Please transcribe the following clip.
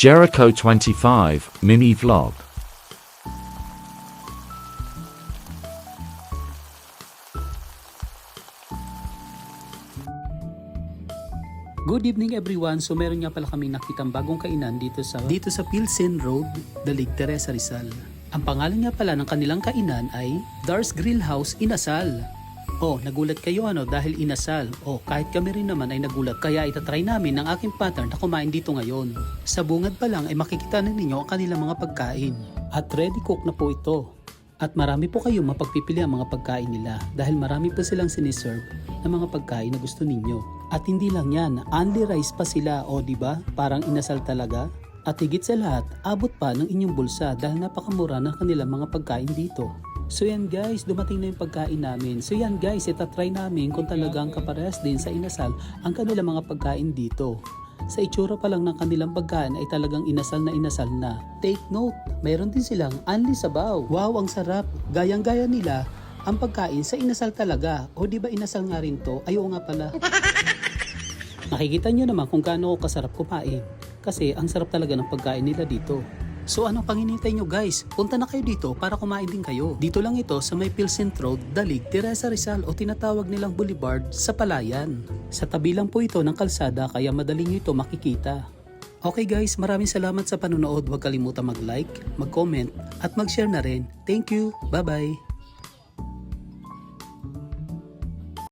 Jericho 25 Mini Vlog. Good evening everyone. So meron nga pala kaming nakitang bagong kainan dito sa Pilsen Road, Dalig, Teresa, Rizal. Ang pangalan nga pala ng kanilang kainan ay Dar's Grill House Inasal. Oh, nagulat kayo dahil inasal. Oh, kahit kami rin naman ay nagulat, kaya itatry namin ang aking pattern na kumain dito ngayon. Sa bungad pa lang ay makikita na ninyo ang kanilang mga pagkain. At ready cook na po ito. At marami po kayong mapagpipili ang mga pagkain nila dahil marami po silang siniserve na mga pagkain na gusto ninyo. At hindi lang yan, only rice pa sila, o diba? Parang inasal talaga. At higit sa lahat, abot pa ng inyong bulsa dahil napakamura ng kanilang mga pagkain dito. So yan guys, dumating na yung pagkain namin. So yan guys, itatry namin kung talagang kaparehas din sa inasal ang kanilang mga pagkain dito. Sa itsura pa lang ng kanilang pagkain ay talagang inasal na. Take note, mayroon din silang only sabaw. Wow, ang sarap. Gayang-gaya nila ang pagkain sa inasal talaga. O di ba inasal nga rin to? Ay oo nga pala. Nakikita nyo naman kung gaano kasarap kumain. Kasi ang sarap talaga ng pagkain nila dito. So anong panginintay nyo guys? Punta na kayo dito para kumain din kayo. Dito lang ito sa may Pilsen Road, Dalig, Teresa, Rizal o tinatawag nilang Boulevard sa Palayan. Sa tabi lang po ito ng kalsada kaya madali nyo ito makikita. Okay guys, maraming salamat sa panonood. Huwag kalimutan mag-like, mag-comment at mag-share na rin. Thank you. Bye-bye.